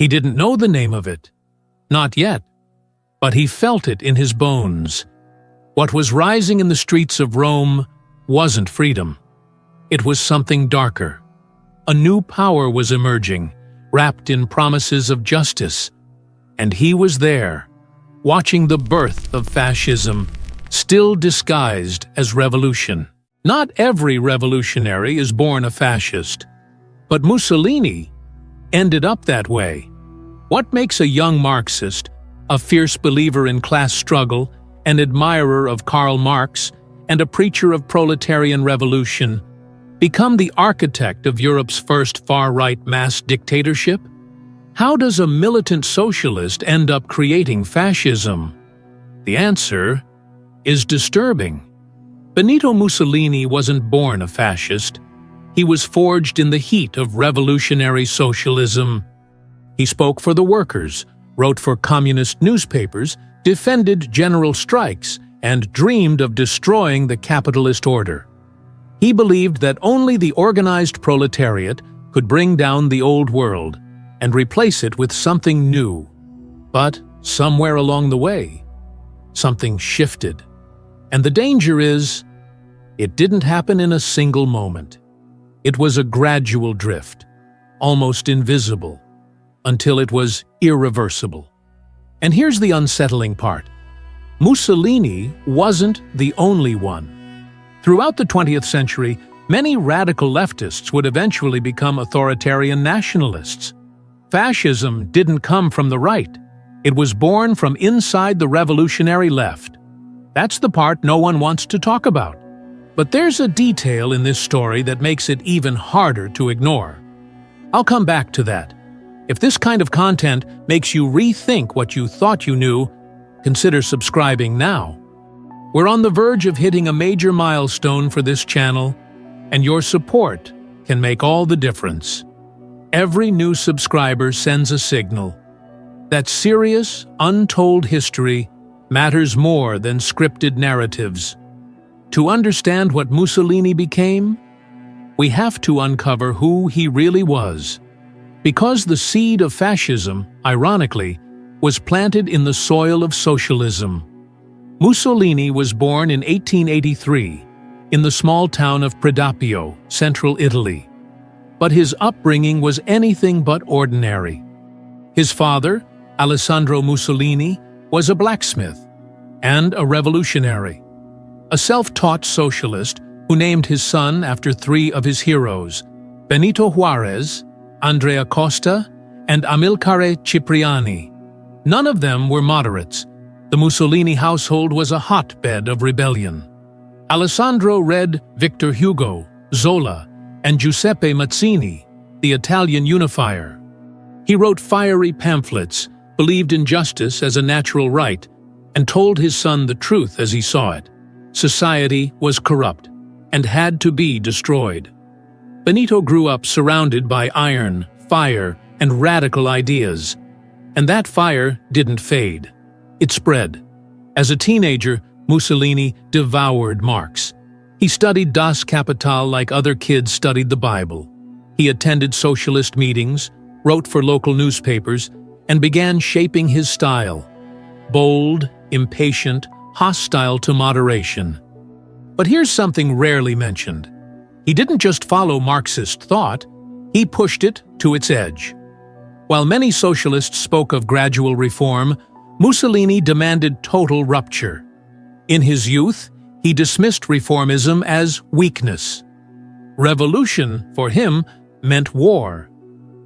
He didn't know the name of it. Not yet. But he felt it in his bones. What was rising in the streets of Rome wasn't freedom. It was something darker. A new power was emerging, wrapped in promises of justice. And he was there, watching the birth of fascism, still disguised as revolution. Not every revolutionary is born a fascist, but Mussolini ended up that way. What makes a young Marxist, a fierce believer in class struggle, an admirer of Karl Marx, and a preacher of proletarian revolution, become the architect of Europe's first far-right mass dictatorship? How does a militant socialist end up creating fascism? The answer is disturbing. Benito Mussolini wasn't born a fascist. He was forged in the heat of revolutionary socialism. He spoke for the workers, wrote for communist newspapers, defended general strikes, and dreamed of destroying the capitalist order. He believed that only the organized proletariat could bring down the old world and replace it with something new. But somewhere along the way, something shifted. And the danger is, it didn't happen in a single moment. It was a gradual drift, almost invisible, until it was irreversible. And here's the unsettling part. Mussolini wasn't the only one. Throughout the 20th century, many radical leftists would eventually become authoritarian nationalists. Fascism didn't come from the right. It was born from inside the revolutionary left. That's the part no one wants to talk about. But there's a detail in this story that makes it even harder to ignore. I'll come back to that. If this kind of content makes you rethink what you thought you knew, consider subscribing now. We're on the verge of hitting a major milestone for this channel, and your support can make all the difference. Every new subscriber sends a signal that serious, untold history matters more than scripted narratives. To understand what Mussolini became, we have to uncover who he really was. Because the seed of fascism, ironically, was planted in the soil of socialism. Mussolini was born in 1883 in the small town of Predappio, central Italy. But his upbringing was anything but ordinary. His father, Alessandro Mussolini, was a blacksmith and a revolutionary, a self-taught socialist who named his son after three of his heroes, Benito Juarez, Andrea Costa, and Amilcare Cipriani. None of them were moderates. The Mussolini household was a hotbed of rebellion. Alessandro read Victor Hugo, Zola, and Giuseppe Mazzini, the Italian unifier. He wrote fiery pamphlets, believed in justice as a natural right, and told his son the truth as he saw it. Society was corrupt and had to be destroyed. Benito grew up surrounded by iron, fire, and radical ideas. And that fire didn't fade. It spread. As a teenager, Mussolini devoured Marx. He studied Das Kapital like other kids studied the Bible. He attended socialist meetings, wrote for local newspapers, and began shaping his style. Bold, impatient, hostile to moderation. But here's something rarely mentioned. He didn't just follow Marxist thought, he pushed it to its edge. While many socialists spoke of gradual reform, Mussolini demanded total rupture. In his youth, he dismissed reformism as weakness. Revolution, for him, meant war,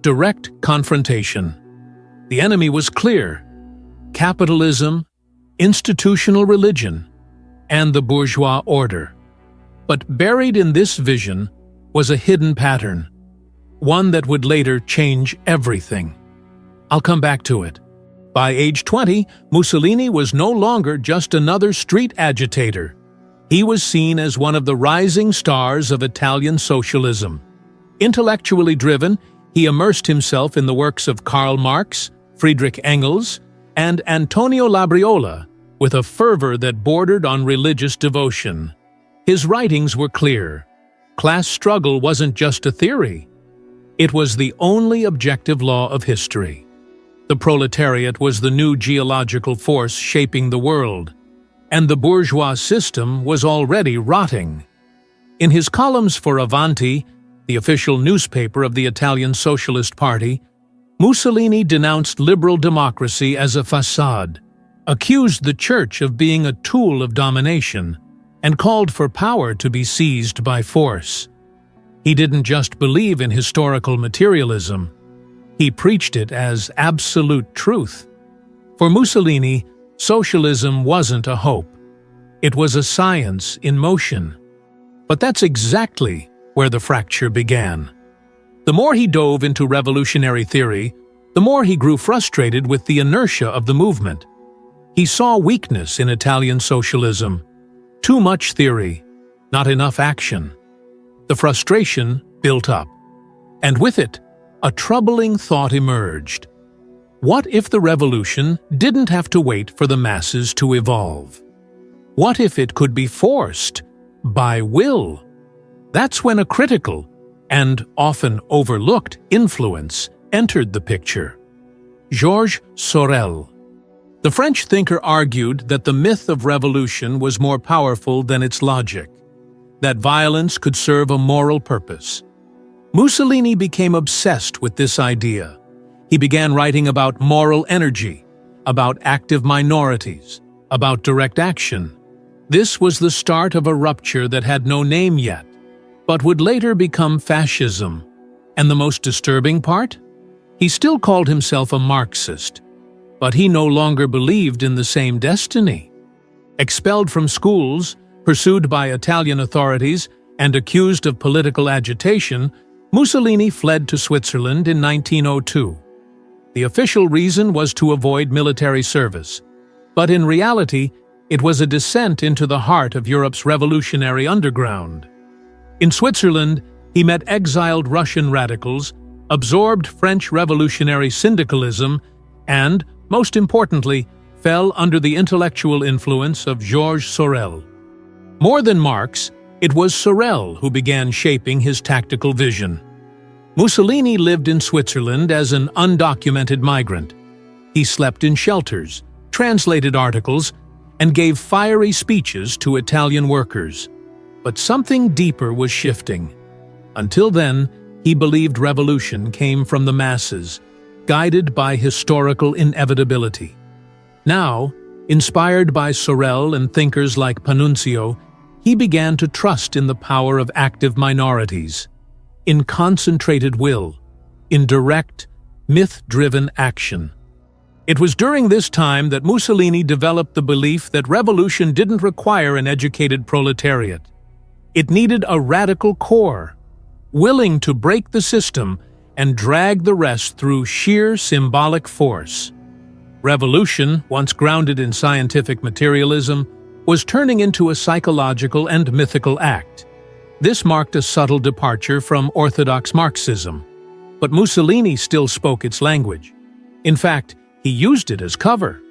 direct confrontation. The enemy was clear: capitalism, institutional religion, and the bourgeois order. But buried in this vision was a hidden pattern, one that would later change everything. I'll come back to it. By age 20, Mussolini was no longer just another street agitator. He was seen as one of the rising stars of Italian socialism. Intellectually driven, he immersed himself in the works of Karl Marx, Friedrich Engels, and Antonio Labriola with a fervor that bordered on religious devotion. His writings were clear. Class struggle wasn't just a theory. It was the only objective law of history. The proletariat was the new geological force shaping the world, and the bourgeois system was already rotting. In his columns for Avanti, the official newspaper of the Italian Socialist Party, Mussolini denounced liberal democracy as a facade, accused the church of being a tool of domination, and called for power to be seized by force. He didn't just believe in historical materialism, he preached it as absolute truth. For Mussolini, socialism wasn't a hope. It was a science in motion. But that's exactly where the fracture began. The more he dove into revolutionary theory, the more he grew frustrated with the inertia of the movement. He saw weakness in Italian socialism. Too much theory, not enough action. The frustration built up, and with it, a troubling thought emerged. What if the revolution didn't have to wait for the masses to evolve? What if it could be forced by will? That's when a critical and often overlooked influence entered the picture. Georges Sorel. The French thinker argued that the myth of revolution was more powerful than its logic, that violence could serve a moral purpose. Mussolini became obsessed with this idea. He began writing about moral energy, about active minorities, about direct action. This was the start of a rupture that had no name yet, but would later become fascism. And the most disturbing part? He still called himself a Marxist, but he no longer believed in the same destiny. Expelled from schools, pursued by Italian authorities, and accused of political agitation, Mussolini fled to Switzerland in 1902. The official reason was to avoid military service, but in reality, it was a descent into the heart of Europe's revolutionary underground. In Switzerland, he met exiled Russian radicals, absorbed French revolutionary syndicalism, and, most importantly, fell under the intellectual influence of Georges Sorel. More than Marx, it was Sorel who began shaping his tactical vision. Mussolini lived in Switzerland as an undocumented migrant. He slept in shelters, translated articles, and gave fiery speeches to Italian workers. But something deeper was shifting. Until then, he believed revolution came from the masses, guided by historical inevitability. Now, inspired by Sorel and thinkers like Panunzio, he began to trust in the power of active minorities, in concentrated will, in direct, myth-driven action. It was during this time that Mussolini developed the belief that revolution didn't require an educated proletariat. It needed a radical core, willing to break the system and drag the rest through sheer symbolic force. Revolution, once grounded in scientific materialism, was turning into a psychological and mythical act. This marked a subtle departure from orthodox Marxism, but Mussolini still spoke its language. In fact, he used it as cover.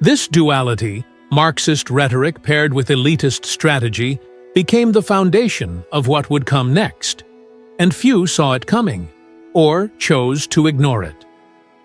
This duality, Marxist rhetoric paired with elitist strategy, became the foundation of what would come next, and few saw it coming, or chose to ignore it.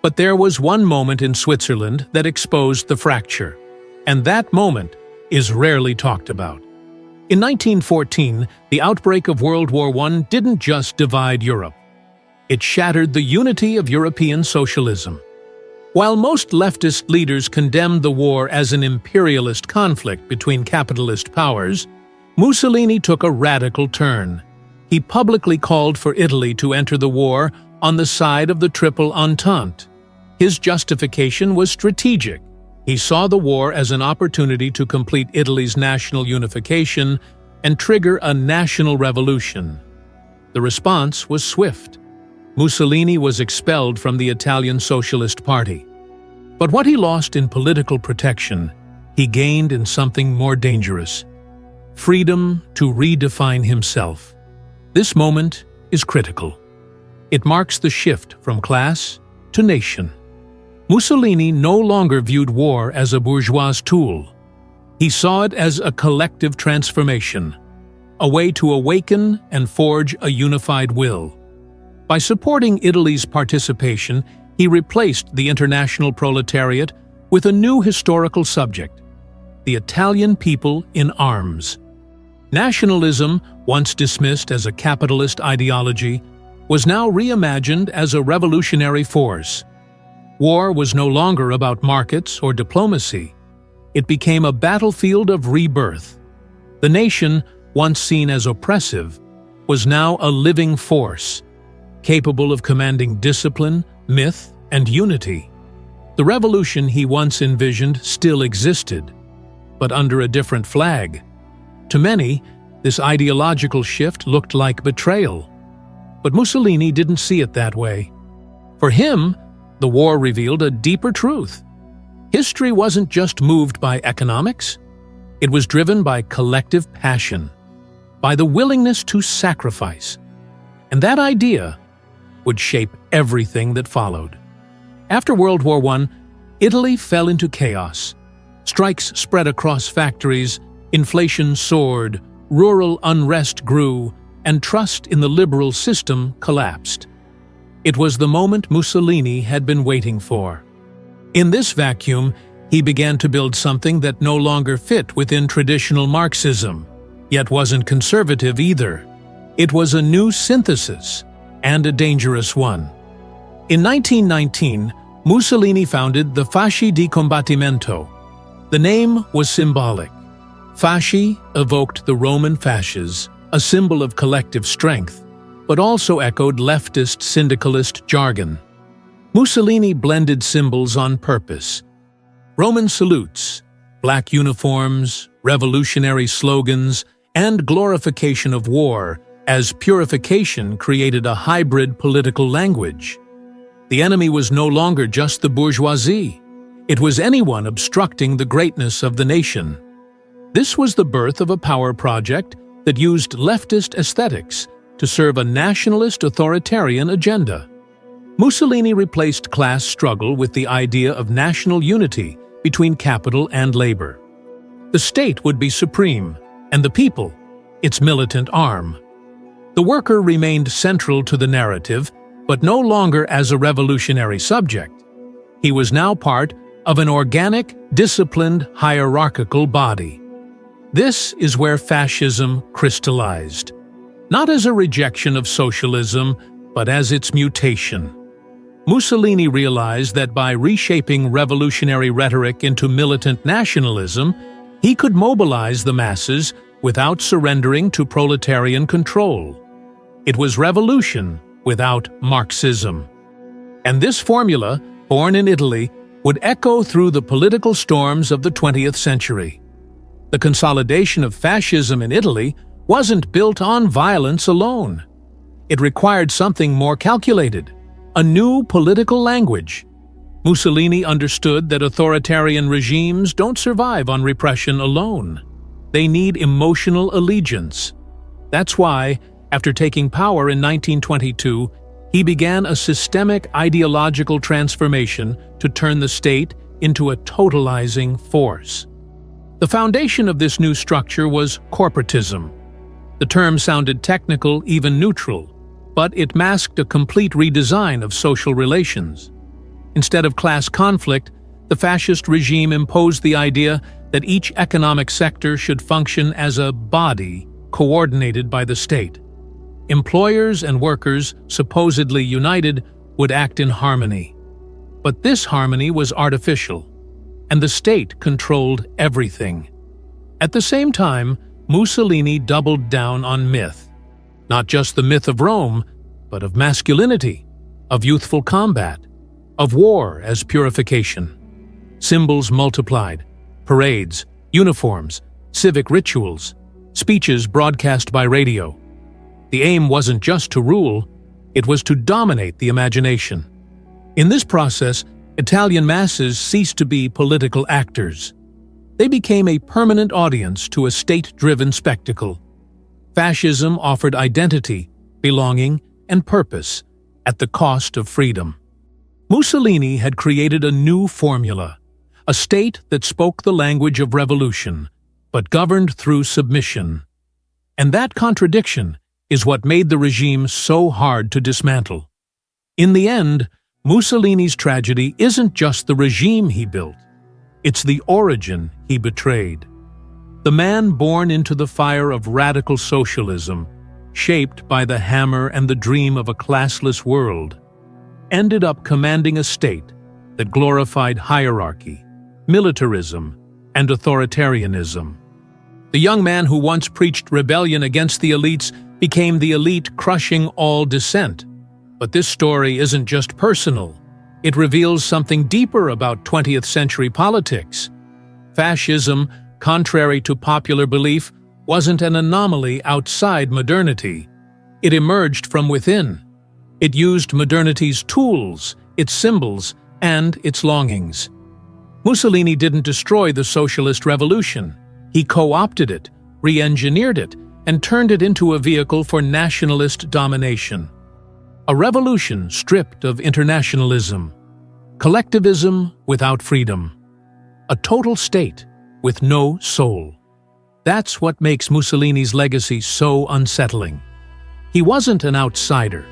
But there was one moment in Switzerland that exposed the fracture, and that moment is rarely talked about. In 1914, the outbreak of World War I didn't just divide Europe. It shattered the unity of European socialism. While most leftist leaders condemned the war as an imperialist conflict between capitalist powers, Mussolini took a radical turn. He publicly called for Italy to enter the war on the side of the Triple Entente. His justification was strategic. He saw the war as an opportunity to complete Italy's national unification and trigger a national revolution. The response was swift. Mussolini was expelled from the Italian Socialist Party. But what he lost in political protection, he gained in something more dangerous: freedom to redefine himself. This moment is critical. It marks the shift from class to nation. Mussolini no longer viewed war as a bourgeois tool. He saw it as a collective transformation, a way to awaken and forge a unified will. By supporting Italy's participation, He replaced the international proletariat with a new historical subject: the Italian people in arms. Nationalism, once dismissed as a capitalist ideology, was now reimagined as a revolutionary force. War was no longer about markets or diplomacy. It became a battlefield of rebirth. The nation, once seen as oppressive, was now a living force, capable of commanding discipline, myth, and unity. The revolution he once envisioned still existed, but under a different flag. To many, this ideological shift looked like betrayal. But Mussolini didn't see it that way. For him, the war revealed a deeper truth. History wasn't just moved by economics. It was driven by collective passion, by the willingness to sacrifice. And that idea would shape everything that followed. After World War I, Italy fell into chaos. Strikes spread across factories, inflation soared, rural unrest grew, and trust in the liberal system collapsed. It was the moment Mussolini had been waiting for. In this vacuum, he began to build something that no longer fit within traditional Marxism, yet wasn't conservative either. It was a new synthesis, and a dangerous one. In 1919, Mussolini founded the Fasci di Combattimento. The name was symbolic. Fasci evoked the Roman fasces, a symbol of collective strength, but also echoed leftist syndicalist jargon. Mussolini blended symbols on purpose. Roman salutes, black uniforms, revolutionary slogans, and glorification of war as purification created a hybrid political language. The enemy was no longer just the bourgeoisie. It was anyone obstructing the greatness of the nation. This was the birth of a power project that used leftist aesthetics to serve a nationalist authoritarian agenda. Mussolini replaced class struggle with the idea of national unity between capital and labor. The state would be supreme, and the people, its militant arm. The worker remained central to the narrative, but no longer as a revolutionary subject. He was now part of an organic, disciplined, hierarchical body. This is where fascism crystallized, not as a rejection of socialism, but as its mutation. Mussolini realized that by reshaping revolutionary rhetoric into militant nationalism, he could mobilize the masses without surrendering to proletarian control. It was revolution without Marxism. And this formula, born in Italy, would echo through the political storms of the 20th century. The consolidation of fascism in Italy wasn't built on violence alone. It required something more calculated, a new political language. Mussolini understood that authoritarian regimes don't survive on repression alone. They need emotional allegiance. That's why, after taking power in 1922, he began a systemic ideological transformation to turn the state into a totalizing force. The foundation of this new structure was corporatism. The term sounded technical, even neutral, but it masked a complete redesign of social relations. Instead of class conflict, the fascist regime imposed the idea that each economic sector should function as a body coordinated by the state. Employers and workers, supposedly united, would act in harmony. But this harmony was artificial, and the state controlled everything. At the same time, Mussolini doubled down on myth. Not just the myth of Rome, but of masculinity, of youthful combat, of war as purification. Symbols multiplied: parades, uniforms, civic rituals, speeches broadcast by radio. The aim wasn't just to rule, it was to dominate the imagination. In this process, Italian masses ceased to be political actors. They became a permanent audience to a state-driven spectacle. Fascism offered identity, belonging, and purpose at the cost of freedom. Mussolini had created a new formula, a state that spoke the language of revolution, but governed through submission. And that contradiction is what made the regime so hard to dismantle. In the end, Mussolini's tragedy isn't just the regime he built, it's the origin he betrayed. The man born into the fire of radical socialism, shaped by the hammer and the dream of a classless world, ended up commanding a state that glorified hierarchy, militarism, and authoritarianism. The young man who once preached rebellion against the elites became the elite crushing all dissent. But this story isn't just personal. It reveals something deeper about 20th century politics. Fascism, contrary to popular belief, wasn't an anomaly outside modernity. It emerged from within. It used modernity's tools, its symbols, and its longings. Mussolini didn't destroy the socialist revolution. He co-opted it, re-engineered it, and turned it into a vehicle for nationalist domination. A revolution stripped of internationalism, collectivism without freedom, a total state with no soul. That's what makes Mussolini's legacy so unsettling. He wasn't an outsider.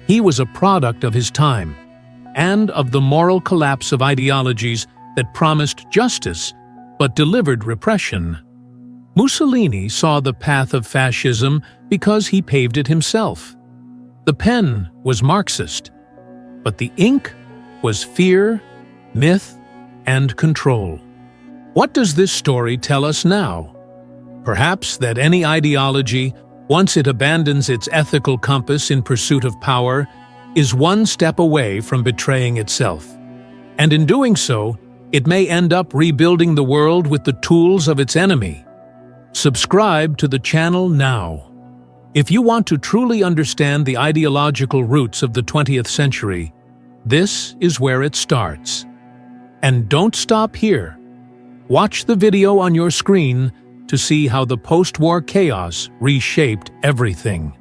He was a product of his time, and of the moral collapse of ideologies that promised justice but delivered repression. Mussolini saw the path of fascism because he paved it himself. The pen was Marxist, but the ink was fear, myth, and control. What does this story tell us now? Perhaps that any ideology, once it abandons its ethical compass in pursuit of power, is one step away from betraying itself. And in doing so, it may end up rebuilding the world with the tools of its enemy. Subscribe to the channel now. If you want to truly understand the ideological roots of the 20th century, this is where it starts. And don't stop here. Watch the video on your screen to see how the post-war chaos reshaped everything.